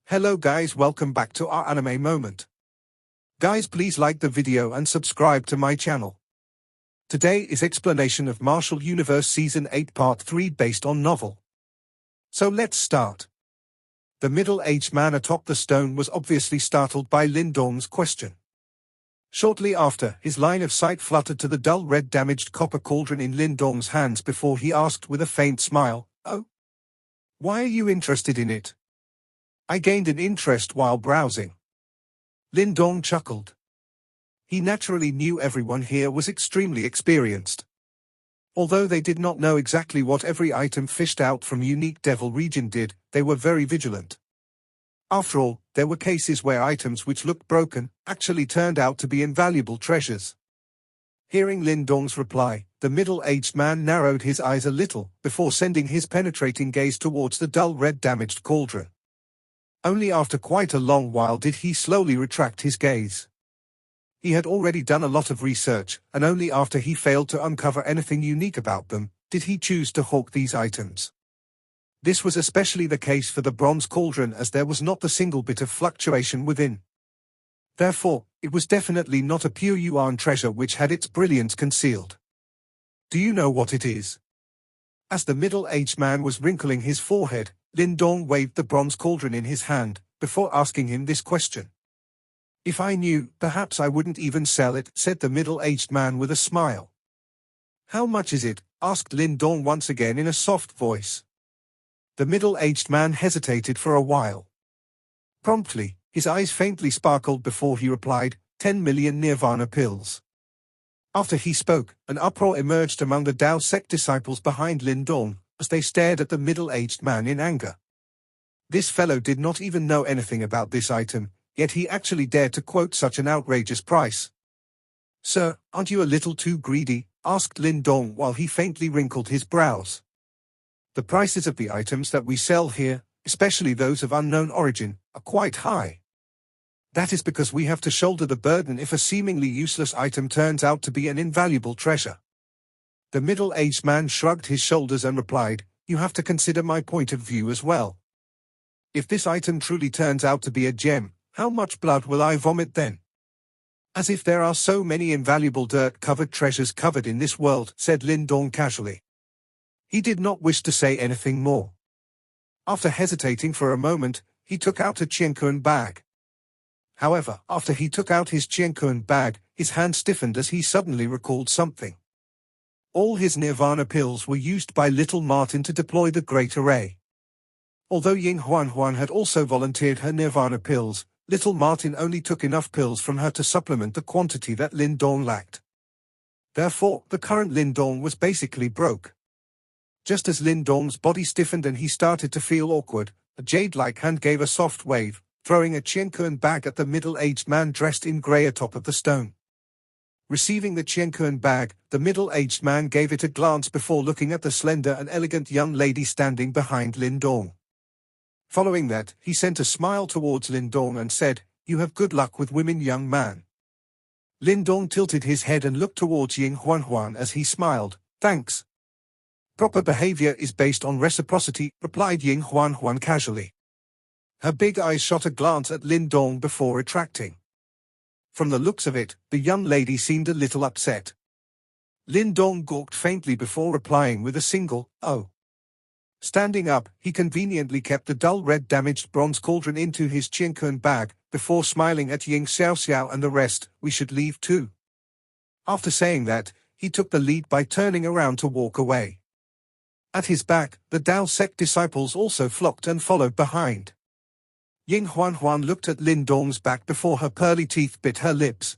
Hello guys, welcome back to our anime moment. Guys, please like the video and subscribe to my channel. Today is explanation of Martial Universe Season 8 Part 3 based on novel. So let's start. The middle-aged man atop the stone was obviously startled by Lin Dong's question. Shortly after, his line of sight fluttered to the dull red damaged copper cauldron in Lin Dong's hands before he asked with a faint smile, "Oh? Why are you interested in it?" "I gained an interest while browsing." Lin Dong chuckled. He naturally knew everyone here was extremely experienced. Although they did not know exactly what every item fished out from Unique Devil region did, they were very vigilant. After all, there were cases where items which looked broken actually turned out to be invaluable treasures. Hearing Lin Dong's reply, the middle-aged man narrowed his eyes a little before sending his penetrating gaze towards the dull red damaged cauldron. Only after quite a long while did he slowly retract his gaze. He had already done a lot of research, and only after he failed to uncover anything unique about them, did he choose to hawk these items. This was especially the case for the bronze cauldron, as there was not a single bit of fluctuation within. Therefore, it was definitely not a pure Yuan treasure which had its brilliance concealed. "Do you know what it is?" As the middle-aged man was wrinkling his forehead, Lin Dong waved the bronze cauldron in his hand, before asking him this question. "If I knew, perhaps I wouldn't even sell it," said the middle-aged man with a smile. "How much is it?" asked Lin Dong once again in a soft voice. The middle-aged man hesitated for a while. Promptly, his eyes faintly sparkled before he replied, 10 million Nirvana pills. After he spoke, an uproar emerged among the Tao sect disciples behind Lin Dong, as they stared at the middle-aged man in anger. This fellow did not even know anything about this item, yet he actually dared to quote such an outrageous price. "Sir, aren't you a little too greedy?" asked Lin Dong while he faintly wrinkled his brows. "The prices of the items that we sell here, especially those of unknown origin, are quite high. That is because we have to shoulder the burden if a seemingly useless item turns out to be an invaluable treasure." The middle-aged man shrugged his shoulders and replied, "You have to consider my point of view as well. If this item truly turns out to be a gem, how much blood will I vomit then?" "As if there are so many invaluable dirt-covered treasures covered in this world," said Lin Dong casually. He did not wish to say anything more. After hesitating for a moment, he took out a Qianquan bag. However, after he took out his Qianquan bag, his hand stiffened as he suddenly recalled something. All his Nirvana pills were used by little Martin to deploy the Great Array. Although Ying Huan had also volunteered her Nirvana pills, little Martin only took enough pills from her to supplement the quantity that Lin Dong lacked. Therefore, the current Lin Dong was basically broke. Just as Lin Dong's body stiffened and he started to feel awkward, a jade-like hand gave a soft wave, throwing a Qianquan bag at the middle-aged man dressed in grey atop of the stone. Receiving the Qianquan bag, the middle-aged man gave it a glance before looking at the slender and elegant young lady standing behind Lin Dong. Following that, he sent a smile towards Lin Dong and said, "You have good luck with women, young man." Lin Dong tilted his head and looked towards Ying Huan as he smiled. "Thanks." "Proper behavior is based on reciprocity," replied Ying Huan casually. Her big eyes shot a glance at Lin Dong before retracting. From the looks of it, the young lady seemed a little upset. Lin Dong gawked faintly before replying with a single, "Oh." Standing up, he conveniently kept the dull red damaged bronze cauldron into his Qianquan bag, before smiling at Ying Xiao and the rest. "We should leave too." After saying that, he took the lead by turning around to walk away. At his back, the Tao sect disciples also flocked and followed behind. Ying Huan looked at Lin Dong's back before her pearly teeth bit her lips.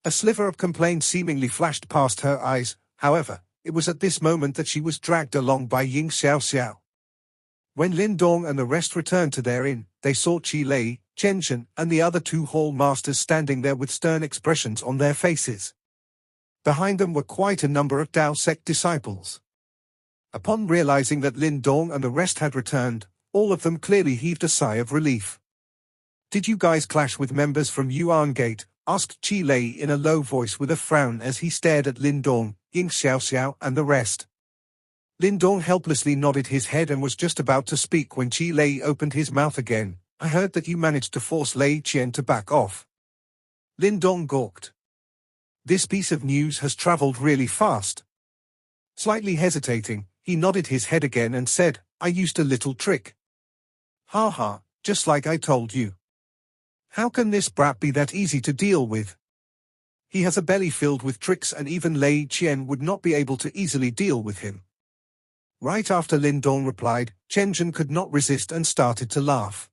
A sliver of complaint seemingly flashed past her eyes, however, it was at this moment that she was dragged along by Ying Xiao. When Lin Dong and the rest returned to their inn, they saw Qi Lei, Chen Shen, and the other two hall masters standing there with stern expressions on their faces. Behind them were quite a number of Tao sect disciples. Upon realizing that Lin Dong and the rest had returned, all of them clearly heaved a sigh of relief. "Did you guys clash with members from Yuan Gate?" asked Qi Lei in a low voice with a frown as he stared at Lin Dong, Ying Xiao, and the rest. Lin Dong helplessly nodded his head and was just about to speak when Qi Lei opened his mouth again, I heard that you managed to force Lei Qian to back off. Lin Dong gawked. This piece of news has traveled really fast. Slightly hesitating, he nodded his head again and said, I used a little trick. Ha ha, just like I told you. How can this brat be that easy to deal with? He has a belly filled with tricks and even Lei Qian would not be able to easily deal with him. Right after Lin Dong replied, Chen Zhen could not resist and started to laugh.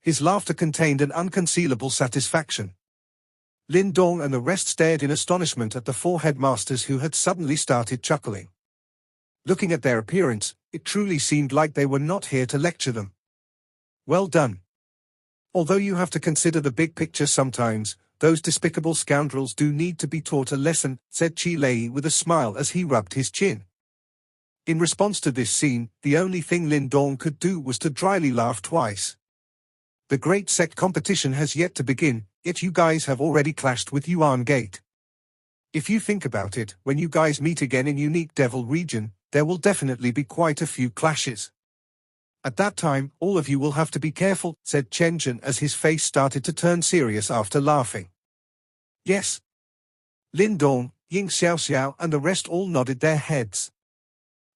His laughter contained an unconcealable satisfaction. Lin Dong and the rest stared in astonishment at the four headmasters who had suddenly started chuckling. Looking at their appearance, it truly seemed like they were not here to lecture them. Well done. Although you have to consider the big picture sometimes, those despicable scoundrels do need to be taught a lesson, said Qi Lei with a smile as he rubbed his chin. In response to this scene, the only thing Lin Dong could do was to dryly laugh twice. The great sect competition has yet to begin, yet you guys have already clashed with Yuan Gate. If you think about it, when you guys meet again in Unique Devil region, there will definitely be quite a few clashes. At that time, all of you will have to be careful, said Chen Zhen as his face started to turn serious after laughing. Yes. Lin Dong, Ying Xiaoxiao and the rest all nodded their heads.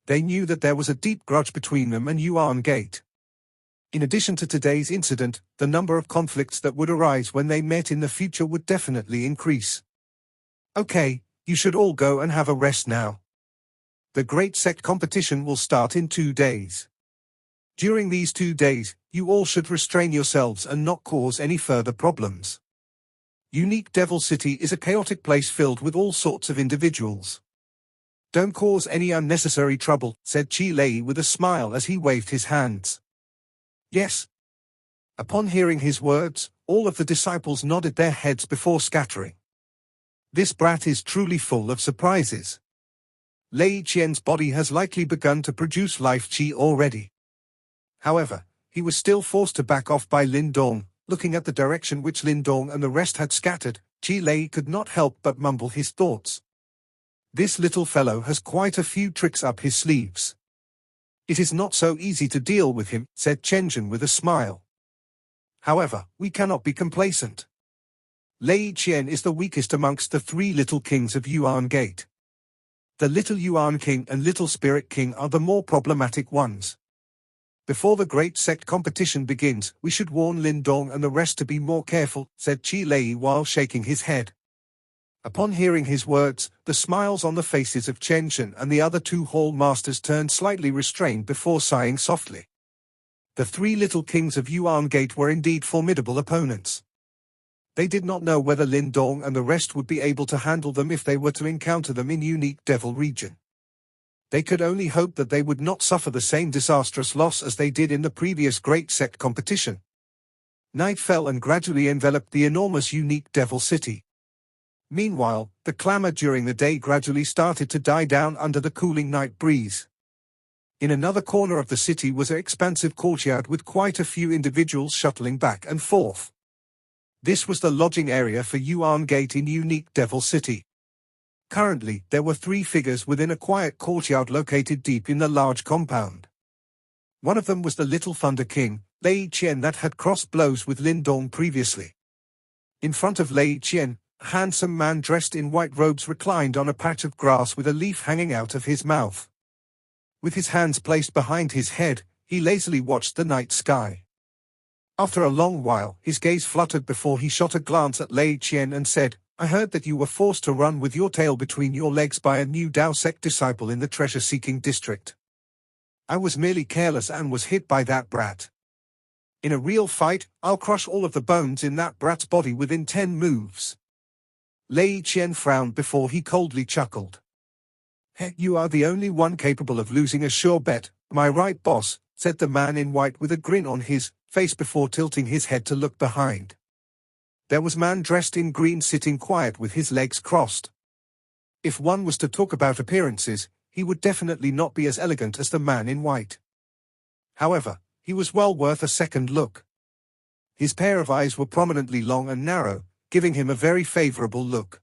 They knew that there was a deep grudge between them and Yuan Gate. In addition to today's incident, the number of conflicts that would arise when they met in the future would definitely increase. Okay, you should all go and have a rest now. The Great Sect competition will start in 2 days. During these 2 days, you all should restrain yourselves and not cause any further problems. Unique Devil City is a chaotic place filled with all sorts of individuals. Don't cause any unnecessary trouble, said Qi Lei with a smile as he waved his hands. Yes. Upon hearing his words, all of the disciples nodded their heads before scattering. This brat is truly full of surprises. Lei Qian's body has likely begun to produce life qi already. However, he was still forced to back off by Lin Dong. Looking at the direction which Lin Dong and the rest had scattered, Qi Lei could not help but mumble his thoughts. This little fellow has quite a few tricks up his sleeves. It is not so easy to deal with him, said Chen Zhen with a smile. However, we cannot be complacent. Lei Qian is the weakest amongst the 3 little kings of Yuan Gate. The little Yuan King and little Spirit King are the more problematic ones. Before the great sect competition begins, we should warn Lin Dong and the rest to be more careful, said Qi Lei while shaking his head. Upon hearing his words, the smiles on the faces of Chen Zhen and the other 2 hall masters turned slightly restrained before sighing softly. The 3 little kings of Yuan Gate were indeed formidable opponents. They did not know whether Lin Dong and the rest would be able to handle them if they were to encounter them in Unique Devil region. They could only hope that they would not suffer the same disastrous loss as they did in the previous Great Sect competition. Night fell and gradually enveloped the enormous Unique Devil City. Meanwhile, the clamor during the day gradually started to die down under the cooling night breeze. In another corner of the city was an expansive courtyard with quite a few individuals shuttling back and forth. This was the lodging area for Yuan Gate in Unique Devil City. Currently, there were 3 figures within a quiet courtyard located deep in the large compound. One of them was the Little Thunder King, Lei Qian, that had crossed blows with Lin Dong previously. In front of Lei Qian, a handsome man dressed in white robes reclined on a patch of grass with a leaf hanging out of his mouth. With his hands placed behind his head, he lazily watched the night sky. After a long while, his gaze fluttered before he shot a glance at Lei Qian and said, I heard that you were forced to run with your tail between your legs by a new Dao sect disciple in the treasure-seeking district. I was merely careless and was hit by that brat. In a real fight, I'll crush all of the bones in that brat's body within 10 moves. Lei Qian frowned before he coldly chuckled. Heck, you are the only one capable of losing a sure bet, am I right, boss? Said the man in white with a grin on his face before tilting his head to look behind. There was a man dressed in green sitting quiet with his legs crossed. If one was to talk about appearances, he would definitely not be as elegant as the man in white. However, he was well worth a second look. His pair of eyes were prominently long and narrow, giving him a very favorable look.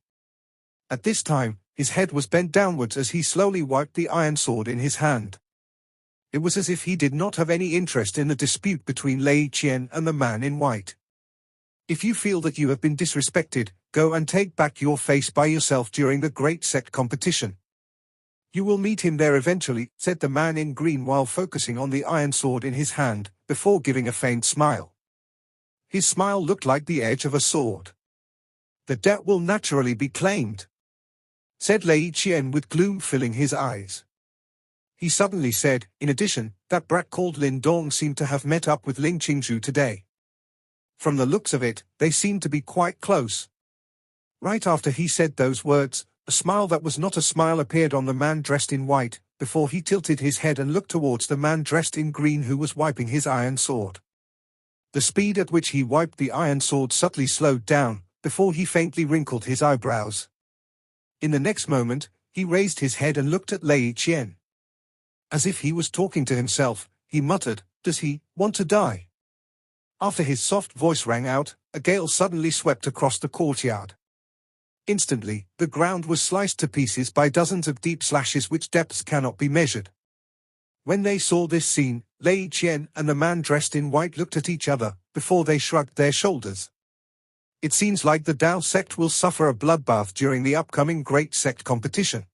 At this time, his head was bent downwards as he slowly wiped the iron sword in his hand. It was as if he did not have any interest in the dispute between Lei Qian and the man in white. If you feel that you have been disrespected, go and take back your face by yourself during the great sect competition. You will meet him there eventually, said the man in green while focusing on the iron sword in his hand, before giving a faint smile. His smile looked like the edge of a sword. The debt will naturally be claimed, said Lei Qian with gloom filling his eyes. He suddenly said, in addition, that brat called Lin Dong seemed to have met up with Ling Qingzhu today. From the looks of it, they seemed to be quite close. Right after he said those words, a smile that was not a smile appeared on the man dressed in white, before he tilted his head and looked towards the man dressed in green who was wiping his iron sword. The speed at which he wiped the iron sword subtly slowed down, before he faintly wrinkled his eyebrows. In the next moment, he raised his head and looked at Lei Qian. As if he was talking to himself, he muttered, "Does he want to die?" After his soft voice rang out, a gale suddenly swept across the courtyard. Instantly, the ground was sliced to pieces by dozens of deep slashes which depths cannot be measured. When they saw this scene, Lei Qian and the man dressed in white looked at each other, before they shrugged their shoulders. It seems like the Dao sect will suffer a bloodbath during the upcoming Great Sect competition.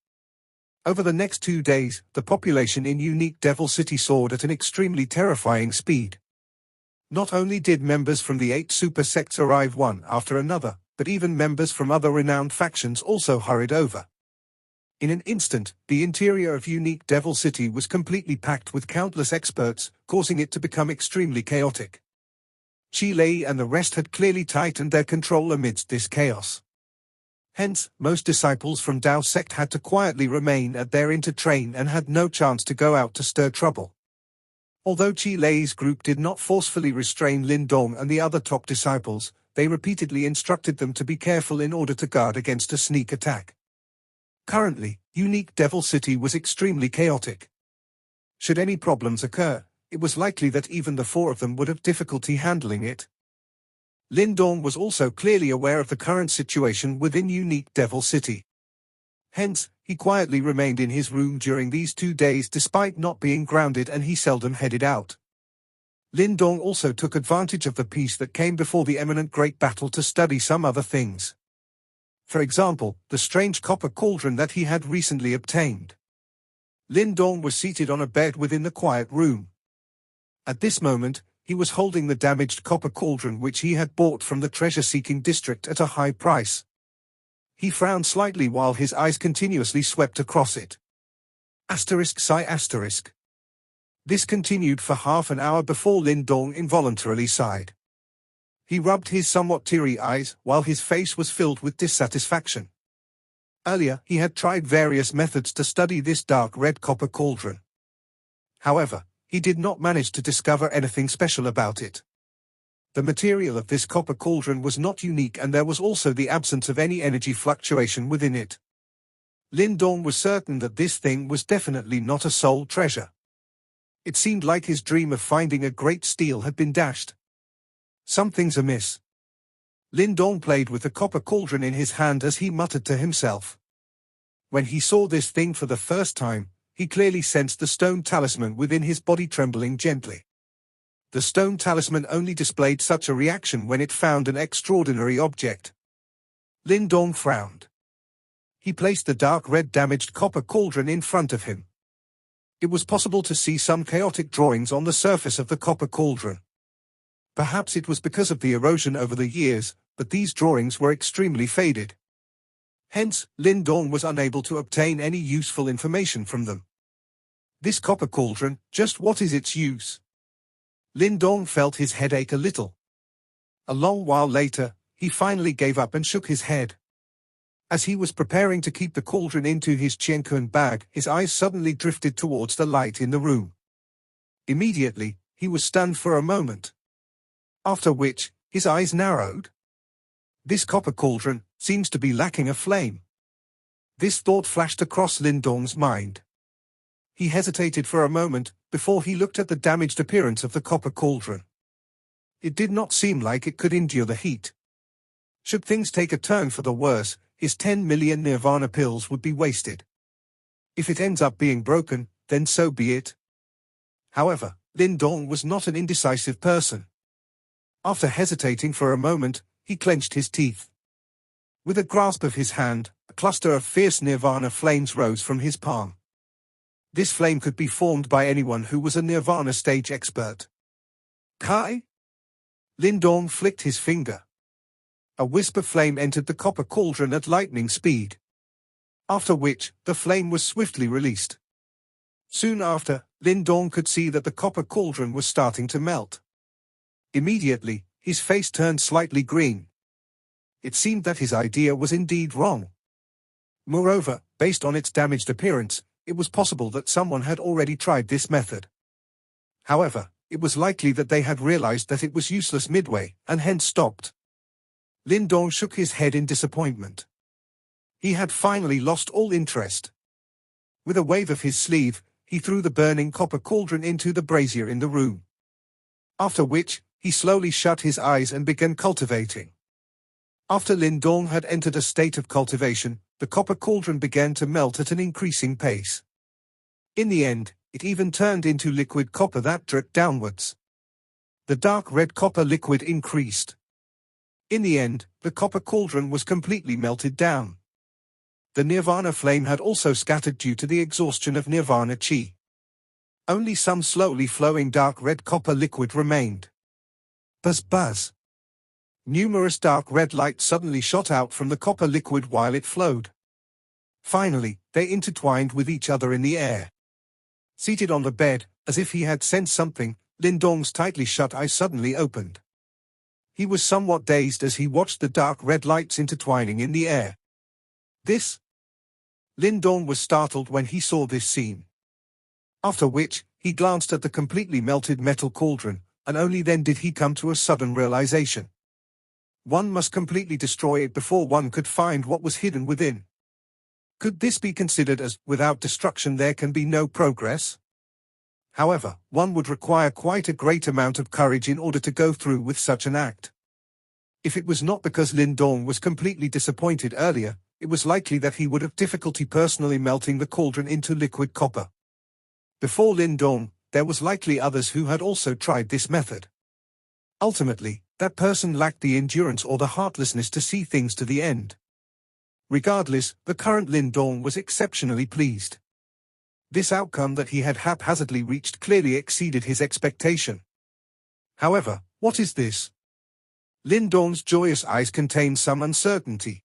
Over the next 2 days, the population in Unique Devil City soared at an extremely terrifying speed. Not only did members from the 8 super sects arrive one after another, but even members from other renowned factions also hurried over. In an instant, the interior of Unique Devil City was completely packed with countless experts, causing it to become extremely chaotic. Qi Lei and the rest had clearly tightened their control amidst this chaos. Hence, most disciples from Dao sect had to quietly remain at their inn to train and had no chance to go out to stir trouble. Although Qi Lei's group did not forcefully restrain Lin Dong and the other top disciples, they repeatedly instructed them to be careful in order to guard against a sneak attack. Currently, Unique Devil City was extremely chaotic. Should any problems occur, it was likely that even the 4 of them would have difficulty handling it. Lin Dong was also clearly aware of the current situation within Unique Devil City. Hence, he quietly remained in his room during these 2 days despite not being grounded, and he seldom headed out. Lin Dong also took advantage of the peace that came before the imminent great battle to study some other things. For example, the strange copper cauldron that he had recently obtained. Lin Dong was seated on a bed within the quiet room. At this moment, he was holding the damaged copper cauldron which he had bought from the treasure-seeking district at a high price. He frowned slightly while his eyes continuously swept across it. ****. This continued for half an hour before Lin Dong involuntarily sighed. He rubbed his somewhat teary eyes while his face was filled with dissatisfaction. Earlier, he had tried various methods to study this dark red copper cauldron. However, he did not manage to discover anything special about it. The material of this copper cauldron was not unique, and there was also the absence of any energy fluctuation within it. Lin Dong was certain that this thing was definitely not a soul treasure. It seemed like his dream of finding a great steel had been dashed. Something's amiss. Lin Dong played with the copper cauldron in his hand as he muttered to himself. When he saw this thing for the first time, he clearly sensed the stone talisman within his body trembling gently. The stone talisman only displayed such a reaction when it found an extraordinary object. Lin Dong frowned. He placed the dark red damaged copper cauldron in front of him. It was possible to see some chaotic drawings on the surface of the copper cauldron. Perhaps it was because of the erosion over the years, but these drawings were extremely faded. Hence, Lin Dong was unable to obtain any useful information from them. This copper cauldron, just what is its use? Lin Dong felt his head ache a little. A long while later, he finally gave up and shook his head. As he was preparing to keep the cauldron into his qiankun bag, his eyes suddenly drifted towards the light in the room. Immediately, he was stunned for a moment. After which, his eyes narrowed. This copper cauldron seems to be lacking a flame. This thought flashed across Lin Dong's mind. He hesitated for a moment, before he looked at the damaged appearance of the copper cauldron. It did not seem like it could endure the heat. Should things take a turn for the worse, his 10 million nirvana pills would be wasted. If it ends up being broken, then so be it. However, Lin Dong was not an indecisive person. After hesitating for a moment, he clenched his teeth. With a grasp of his hand, a cluster of fierce nirvana flames rose from his palm. This flame could be formed by anyone who was a nirvana stage expert. Kai? Lin Dong flicked his finger. A wisp of flame entered the copper cauldron at lightning speed. After which, the flame was swiftly released. Soon after, Lin Dong could see that the copper cauldron was starting to melt. Immediately, his face turned slightly green. It seemed that his idea was indeed wrong. Moreover, based on its damaged appearance, it was possible that someone had already tried this method. However, it was likely that they had realized that it was useless midway, and hence stopped. Lin Dong shook his head in disappointment. He had finally lost all interest. With a wave of his sleeve, he threw the burning copper cauldron into the brazier in the room. After which, he slowly shut his eyes and began cultivating. After Lin Dong had entered a state of cultivation, the copper cauldron began to melt at an increasing pace. In the end, it even turned into liquid copper that dripped downwards. The dark red copper liquid increased. In the end, the copper cauldron was completely melted down. The nirvana flame had also scattered due to the exhaustion of nirvana chi. Only some slowly flowing dark red copper liquid remained. Buzz buzz. Numerous dark red lights suddenly shot out from the copper liquid while it flowed. Finally, they intertwined with each other in the air. Seated on the bed, as if he had sensed something, Lin Dong's tightly shut eyes suddenly opened. He was somewhat dazed as he watched the dark red lights intertwining in the air. This? Lin Dong was startled when he saw this scene. After which, he glanced at the completely melted metal cauldron, and only then did he come to a sudden realization. One must completely destroy it before one could find what was hidden within. Could this be considered as, without destruction there can be no progress? However, one would require quite a great amount of courage in order to go through with such an act. If it was not because Lin Dong was completely disappointed earlier, it was likely that he would have difficulty personally melting the cauldron into liquid copper. Before Lin Dong, there was likely others who had also tried this method. Ultimately, that person lacked the endurance or the heartlessness to see things to the end. Regardless, the current Lin Dong was exceptionally pleased. This outcome that he had haphazardly reached clearly exceeded his expectation. However, what is this? Lin Dong's joyous eyes contained some uncertainty.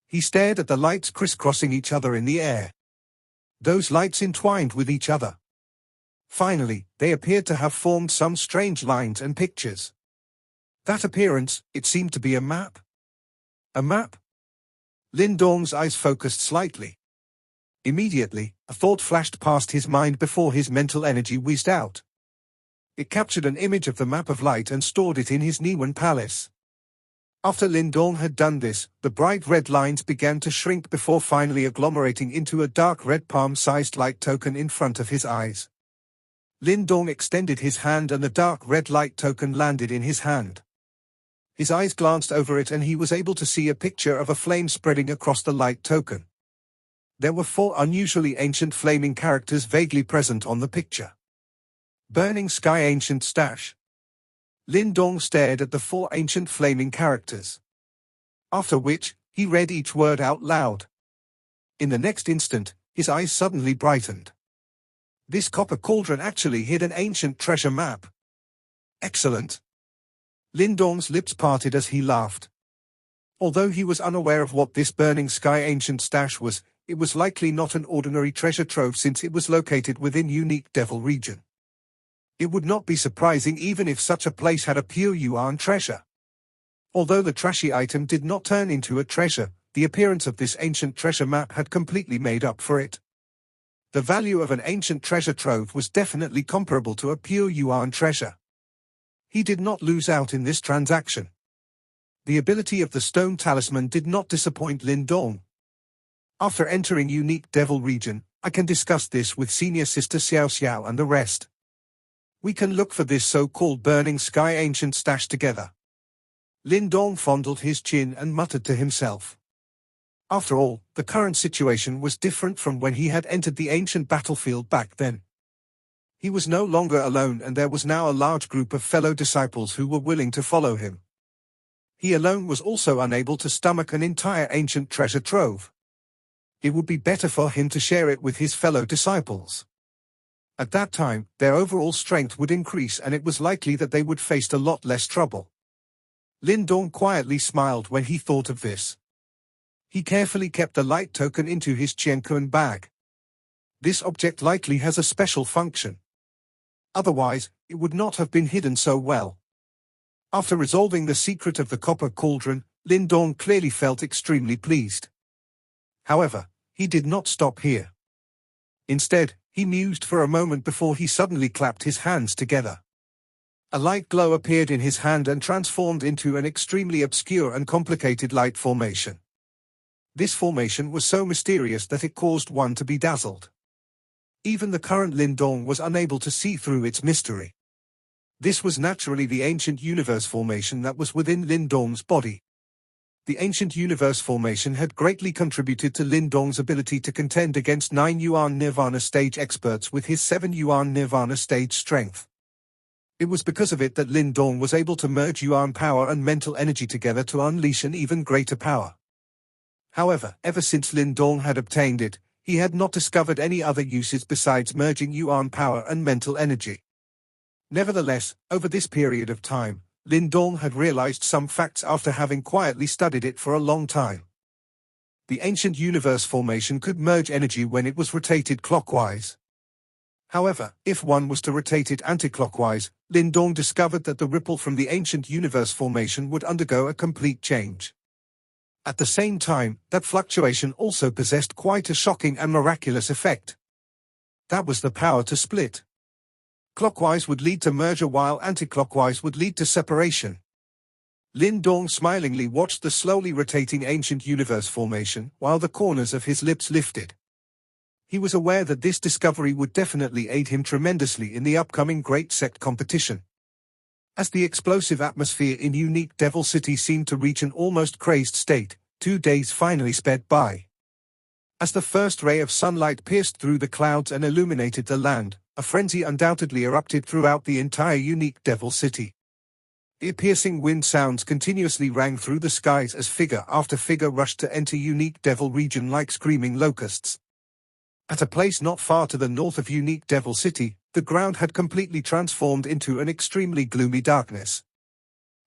He stared at the lights crisscrossing each other in the air. Those lights entwined with each other. Finally, they appeared to have formed some strange lines and pictures. That appearance, it seemed to be a map. A map? Lin Dong's eyes focused slightly. Immediately, a thought flashed past his mind before his mental energy whizzed out. It captured an image of the map of light and stored it in his Niwen palace. After Lin Dong had done this, the bright red lines began to shrink before finally agglomerating into a dark red palm-sized light token in front of his eyes. Lin Dong extended his hand and the dark red light token landed in his hand. His eyes glanced over it and he was able to see a picture of a flame spreading across the light token. There were 4 unusually ancient flaming characters vaguely present on the picture. Burning Sky Ancient Stash. Lin Dong stared at the 4 ancient flaming characters. After which, he read each word out loud. In the next instant, his eyes suddenly brightened. This copper cauldron actually hid an ancient treasure map. Excellent. Lin Dong's lips parted as he laughed. Although he was unaware of what this Burning Sky Ancient Stash was, it was likely not an ordinary treasure trove since it was located within unique Devil region. It would not be surprising even if such a place had a pure Yuan treasure. Although the trashy item did not turn into a treasure, the appearance of this ancient treasure map had completely made up for it. The value of an ancient treasure trove was definitely comparable to a pure Yuan treasure. He did not lose out in this transaction. The ability of the stone talisman did not disappoint Lin Dong. After entering unique Devil region, I can discuss this with senior sister Xiao Xiao and the rest. We can look for this so-called Burning Sky Ancient Stash together. Lin Dong fondled his chin and muttered to himself. After all, the current situation was different from when he had entered the ancient battlefield back then. He was no longer alone, and there was now a large group of fellow disciples who were willing to follow him. He alone was also unable to stomach an entire ancient treasure trove. It would be better for him to share it with his fellow disciples. At that time, their overall strength would increase, and it was likely that they would face a lot less trouble. Lin Dong quietly smiled when he thought of this. He carefully kept the light token into his Qiankun bag. This object likely has a special function. Otherwise, it would not have been hidden so well. After resolving the secret of the copper cauldron, Lin Dong clearly felt extremely pleased. However, he did not stop here. Instead, he mused for a moment before he suddenly clapped his hands together. A light glow appeared in his hand and transformed into an extremely obscure and complicated light formation. This formation was so mysterious that it caused one to be dazzled. Even the current Lin Dong was unable to see through its mystery. This was naturally the ancient universe formation that was within Lin Dong's body. The ancient universe formation had greatly contributed to Lin Dong's ability to contend against 9 Yuan Nirvana stage experts with his 7 Yuan Nirvana stage strength. It was because of it that Lin Dong was able to merge Yuan power and mental energy together to unleash an even greater power. However, ever since Lin Dong had obtained it, he had not discovered any other uses besides merging Yuan power and mental energy. Nevertheless, over this period of time, Lin Dong had realized some facts after having quietly studied it for a long time. The ancient universe formation could merge energy when it was rotated clockwise. However, if one was to rotate it anticlockwise, Lin Dong discovered that the ripple from the ancient universe formation would undergo a complete change. At the same time, that fluctuation also possessed quite a shocking and miraculous effect. That was the power to split. Clockwise would lead to merger while anticlockwise would lead to separation. Lin Dong smilingly watched the slowly rotating ancient universe formation while the corners of his lips lifted. He was aware that this discovery would definitely aid him tremendously in the upcoming Great Sect competition. As the explosive atmosphere in Unique Devil City seemed to reach an almost crazed state, 2 days finally sped by. As the first ray of sunlight pierced through the clouds and illuminated the land, a frenzy undoubtedly erupted throughout the entire Unique Devil City. Ear-piercing wind sounds continuously rang through the skies as figure after figure rushed to enter Unique Devil region like screaming locusts. At a place not far to the north of Unique Devil City, the ground had completely transformed into an extremely gloomy darkness.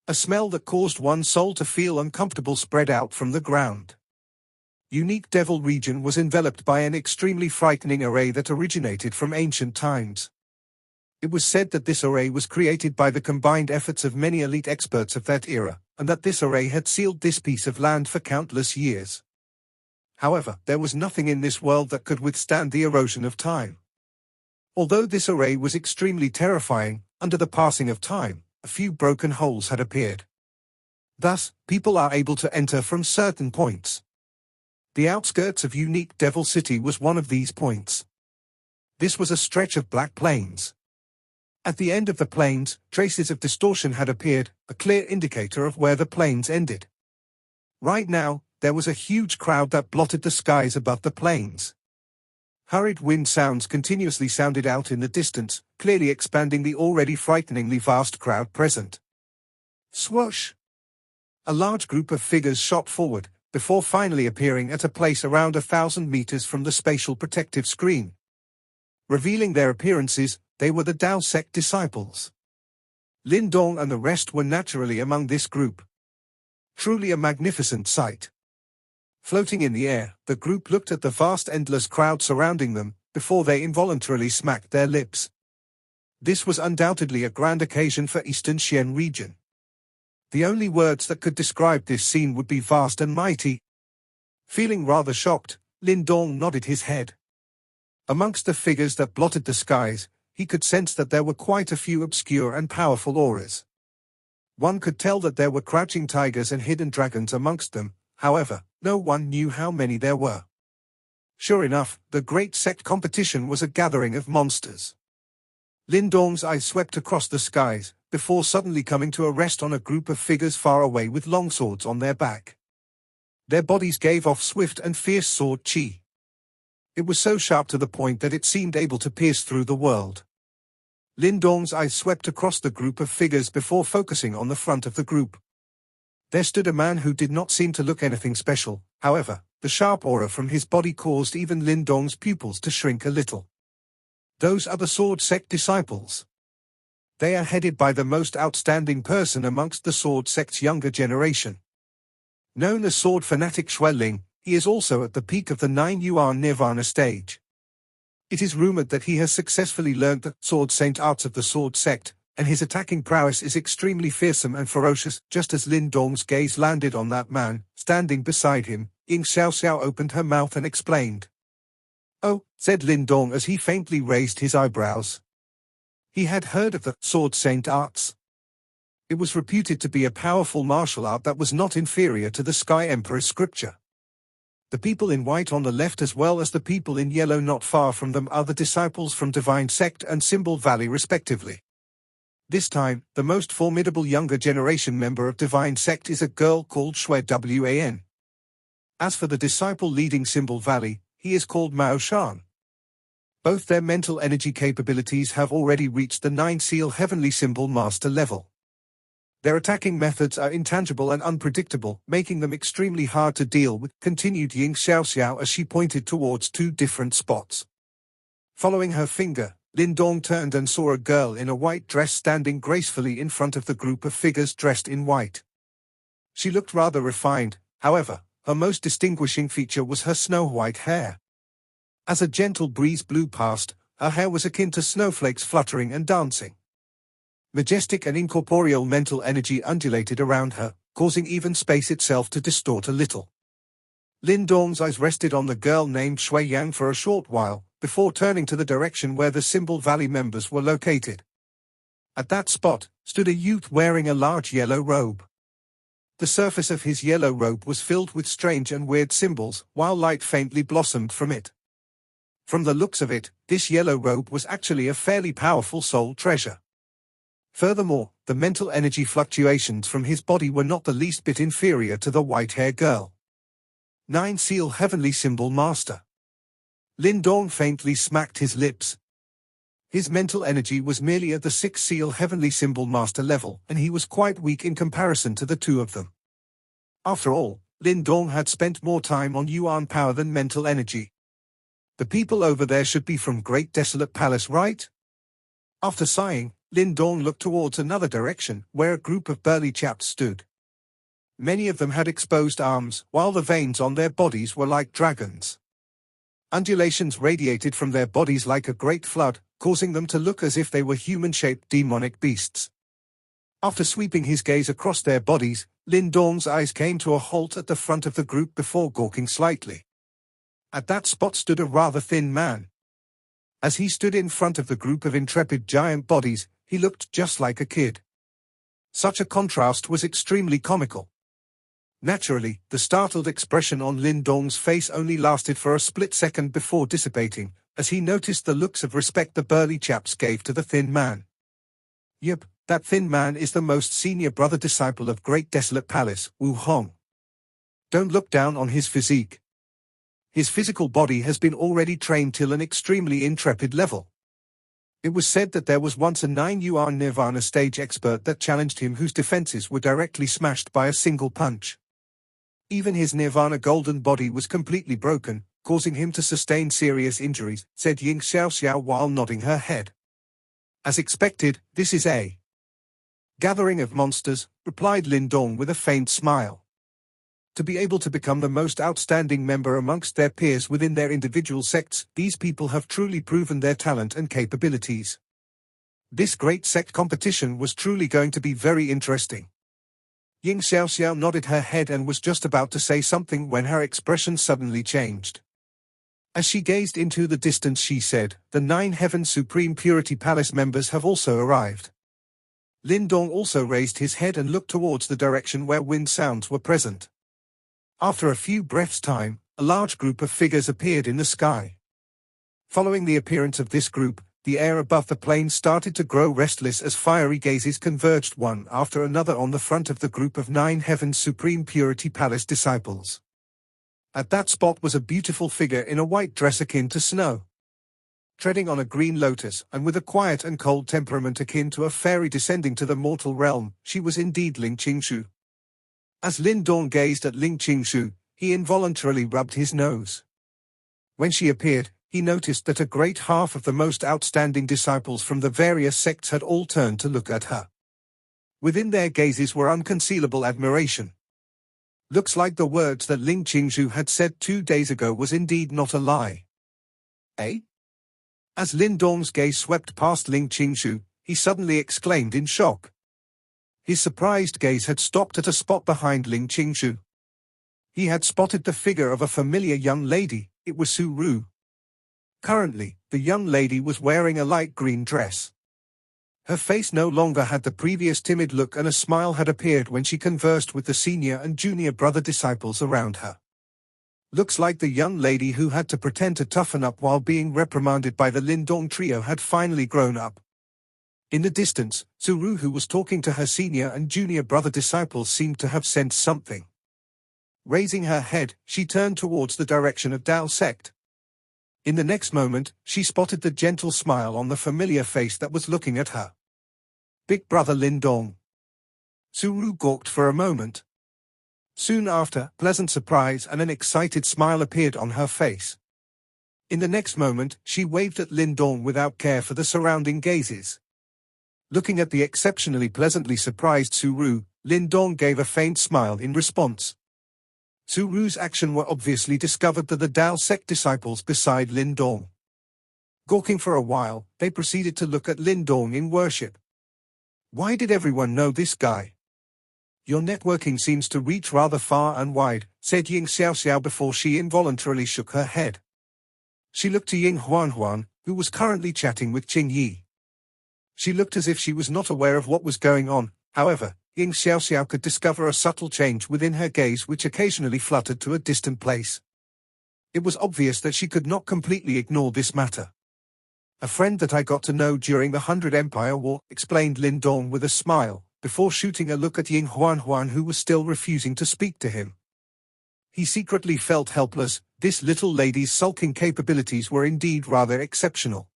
A smell that caused one's soul to feel uncomfortable spread out from the ground. Unique Devil region was enveloped by an extremely frightening array that originated from ancient times. It was said that this array was created by the combined efforts of many elite experts of that era, and that this array had sealed this piece of land for countless years. However, there was nothing in this world that could withstand the erosion of time. Although this array was extremely terrifying, under the passing of time, a few broken holes had appeared. Thus, people are able to enter from certain points. The outskirts of Unique Devil City was one of these points. This was a stretch of black plains. At the end of the plains, traces of distortion had appeared, a clear indicator of where the plains ended. Right now, there was a huge crowd that blotted the skies above the plains. Hurried wind sounds continuously sounded out in the distance, clearly expanding the already frighteningly vast crowd present. Swoosh! A large group of figures shot forward, before finally appearing at a place around 1,000 meters from the spatial protective screen. Revealing their appearances, they were the Dao sect disciples. Lin Dong and the rest were naturally among this group. Truly a magnificent sight. Floating in the air, the group looked at the vast endless crowd surrounding them, before they involuntarily smacked their lips. This was undoubtedly a grand occasion for Eastern Xian region. The only words that could describe this scene would be vast and mighty. Feeling rather shocked, Lin Dong nodded his head. Amongst the figures that blotted the skies, he could sense that there were quite a few obscure and powerful auras. One could tell that there were crouching tigers and hidden dragons amongst them, however, no one knew how many there were. Sure enough, the Great Sect competition was a gathering of monsters. Lin Dong's eyes swept across the skies, before suddenly coming to a rest on a group of figures far away with longswords on their back. Their bodies gave off swift and fierce sword chi. It was so sharp to the point that it seemed able to pierce through the world. Lin Dong's eyes swept across the group of figures before focusing on the front of the group. There stood a man who did not seem to look anything special. However, the sharp aura from his body caused even Lin Dong's pupils to shrink a little. Those are the sword sect disciples. They are headed by the most outstanding person amongst the sword sect's younger generation. Known as sword fanatic Xueling, he is also at the peak of the 9 Yuan Nirvana stage. It is rumored that he has successfully learned the sword saint arts of the sword sect, and his attacking prowess is extremely fearsome and ferocious. Just as Lin Dong's gaze landed on that man, standing beside him, Ying Xiaoxiao opened her mouth and explained. "Oh," said Lin Dong as he faintly raised his eyebrows. He had heard of the sword saint arts. It was reputed to be a powerful martial art that was not inferior to the Sky Emperor's scripture. The people in white on the left as well as the people in yellow not far from them are the disciples from Divine Sect and Symbol Valley respectively. This time, the most formidable younger generation member of Divine Sect is a girl called Shui Wan. As for the disciple leading Symbol Valley, he is called Mao Shan. Both their mental energy capabilities have already reached the 9 Seal Heavenly Symbol Master level. Their attacking methods are intangible and unpredictable, making them extremely hard to deal with, continued Ying Xiaoxiao as she pointed towards 2 different spots. Following her finger, Lin Dong turned and saw a girl in a white dress standing gracefully in front of the group of figures dressed in white. She looked rather refined, however, her most distinguishing feature was her snow-white hair. As a gentle breeze blew past, her hair was akin to snowflakes fluttering and dancing. Majestic and incorporeal mental energy undulated around her, causing even space itself to distort a little. Lin Dong's eyes rested on the girl named Shui Yang for a short while, before turning to the direction where the Symbol Valley members were located. At that spot, stood a youth wearing a large yellow robe. The surface of his yellow robe was filled with strange and weird symbols, while light faintly blossomed from it. From the looks of it, this yellow robe was actually a fairly powerful soul treasure. Furthermore, the mental energy fluctuations from his body were not the least bit inferior to the white-haired girl. 9 Seal Heavenly Symbol Master. Lin Dong faintly smacked his lips. His mental energy was merely at the 6 Seal Heavenly Symbol Master level, and he was quite weak in comparison to the 2 of them. After all, Lin Dong had spent more time on Yuan power than mental energy. The people over there should be from Great Desolate Palace, right? After sighing, Lin Dong looked towards another direction, where a group of burly chaps stood. Many of them had exposed arms, while the veins on their bodies were like dragons. Undulations radiated from their bodies like a great flood, causing them to look as if they were human-shaped demonic beasts. After sweeping his gaze across their bodies, Lin Dong's eyes came to a halt at the front of the group before gawking slightly. At that spot stood a rather thin man. As he stood in front of the group of intrepid giant bodies, he looked just like a kid. Such a contrast was extremely comical. Naturally, the startled expression on Lin Dong's face only lasted for a split second before dissipating, as he noticed the looks of respect the burly chaps gave to the thin man. Yep, that thin man is the most senior brother disciple of Great Desolate Palace, Wu Hong. Don't look down on his physique. His physical body has been already trained till an extremely intrepid level. It was said that there was once a 9 Yuan Nirvana stage expert that challenged him whose defenses were directly smashed by a single punch. Even his Nirvana golden body was completely broken, causing him to sustain serious injuries, said Ying Xiaoxiao while nodding her head. As expected, this is a gathering of monsters, replied Lin Dong with a faint smile. To be able to become the most outstanding member amongst their peers within their individual sects, these people have truly proven their talent and capabilities. This great sect competition was truly going to be very interesting. Ying Xiaoxiao nodded her head and was just about to say something when her expression suddenly changed. As she gazed into the distance she said, the 9 Heaven Supreme Purity Palace members have also arrived. Lin Dong also raised his head and looked towards the direction where wind sounds were present. After a few breaths' time, a large group of figures appeared in the sky. Following the appearance of this group, the air above the plain started to grow restless as fiery gazes converged one after another on the front of the group of 9 Heaven's Supreme Purity Palace disciples. At that spot was a beautiful figure in a white dress akin to snow. treading on a green lotus and with a quiet and cold temperament akin to a fairy descending to the mortal realm. She was indeed Ling Qingshu. As Lin Dong gazed at Ling Qingshu, he involuntarily rubbed his nose. When she appeared, he noticed that a great half of the most outstanding disciples from the various sects had all turned to look at her. Within their gazes were unconcealable admiration. Looks like the words that Ling Qingshu had said 2 days ago was indeed not a lie. Eh? As Lin Dong's gaze swept past Ling Qingshu, he suddenly exclaimed in shock. His surprised gaze had stopped at a spot behind Ling Qingshu. He had spotted the figure of a familiar young lady. It was Su Ru. Currently, the young lady was wearing a light green dress. Her face no longer had the previous timid look, and a smile had appeared when she conversed with the senior and junior brother disciples around her. Looks like the young lady who had to pretend to toughen up while being reprimanded by the Lin Dong trio had finally grown up. In the distance, Su Ru, who was talking to her senior and junior brother disciples, seemed to have sensed something. Raising her head, she turned towards the direction of Dao sect. In the next moment, she spotted the gentle smile on the familiar face that was looking at her. Big brother Lin Dong. Su Ru gawked for a moment. Soon after, pleasant surprise and an excited smile appeared on her face. In the next moment, she waved at Lin Dong without care for the surrounding gazes. Looking at the exceptionally pleasantly surprised Su Ru, Lin Dong gave a faint smile in response. Su Ru's action were obviously discovered to the Dao sect disciples beside Lin Dong. Gawking for a while, they proceeded to look at Lin Dong in worship. Why did everyone know this guy? Your networking seems to reach rather far and wide, said Ying Xiaoxiao before she involuntarily shook her head. She looked to Ying Huanhuan, who was currently chatting with Qing Yi. She looked as if she was not aware of what was going on. However, Ying Xiaoxiao could discover a subtle change within her gaze which occasionally fluttered to a distant place. It was obvious that she could not completely ignore this matter. A friend that I got to know during the 100 Empire War, explained Lin Dong with a smile, before shooting a look at Ying Huanhuan, who was still refusing to speak to him. He secretly felt helpless. This little lady's sulking capabilities were indeed rather exceptional.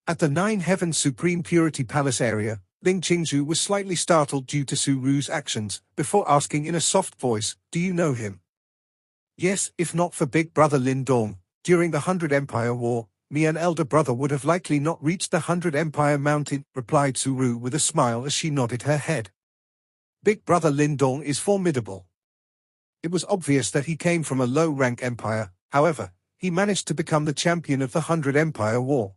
At the Nine Heavens Supreme Purity Palace area, Ling Qingshu was slightly startled due to Su Ru's actions, before asking in a soft voice, "Do you know him?" "Yes, if not for big brother Lin Dong. During the 100 Empire War, me and elder brother would have likely not reached the 100 Empire Mountain," replied Su Ru with a smile as she nodded her head. Big brother Lin Dong is formidable. It was obvious that he came from a low-rank empire. However, he managed to become the champion of the 100 Empire War.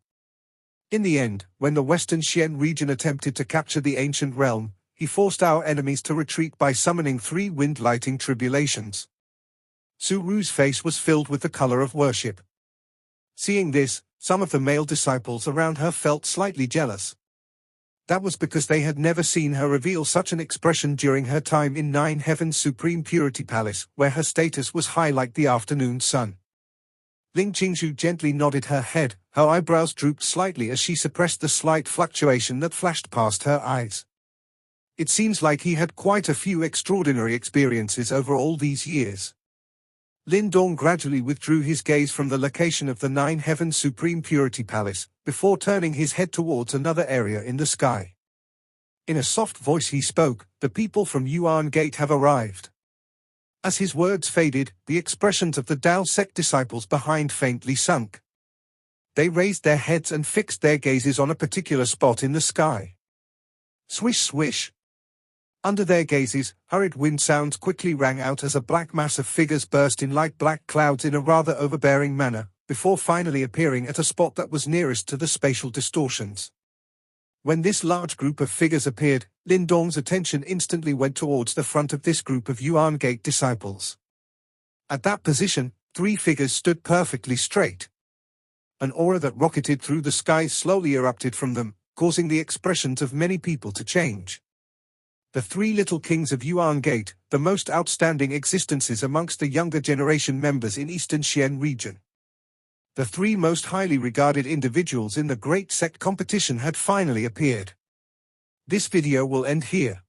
In the end, when the Western Xian region attempted to capture the ancient realm, he forced our enemies to retreat by summoning 3 wind-lighting tribulations. Su Ru's face was filled with the color of worship. Seeing this, some of the male disciples around her felt slightly jealous. That was because they had never seen her reveal such an expression during her time in Nine Heavens Supreme Purity Palace, where her status was high like the afternoon sun. Ling Qingshu gently nodded her head, her eyebrows drooped slightly as she suppressed the slight fluctuation that flashed past her eyes. It seems like he had quite a few extraordinary experiences over all these years. Lin Dong gradually withdrew his gaze from the location of the Nine Heavens Supreme Purity Palace, before turning his head towards another area in the sky. In a soft voice he spoke, "The people from Yuan Gate have arrived." As his words faded, the expressions of the Dao sect disciples behind faintly sunk. They raised their heads and fixed their gazes on a particular spot in the sky. Swish swish. Under their gazes, hurried wind sounds quickly rang out as a black mass of figures burst in light black clouds in a rather overbearing manner, before finally appearing at a spot that was nearest to the spatial distortions. When this large group of figures appeared, Lin Dong's attention instantly went towards the front of this group of Yuan Gate disciples. At that position, 3 figures stood perfectly straight. An aura that rocketed through the sky slowly erupted from them, causing the expressions of many people to change. The 3 little kings of Yuan Gate, the most outstanding existences amongst the younger generation members in Eastern Xian region. The 3 most highly regarded individuals in the Great Sect competition had finally appeared. This video will end here.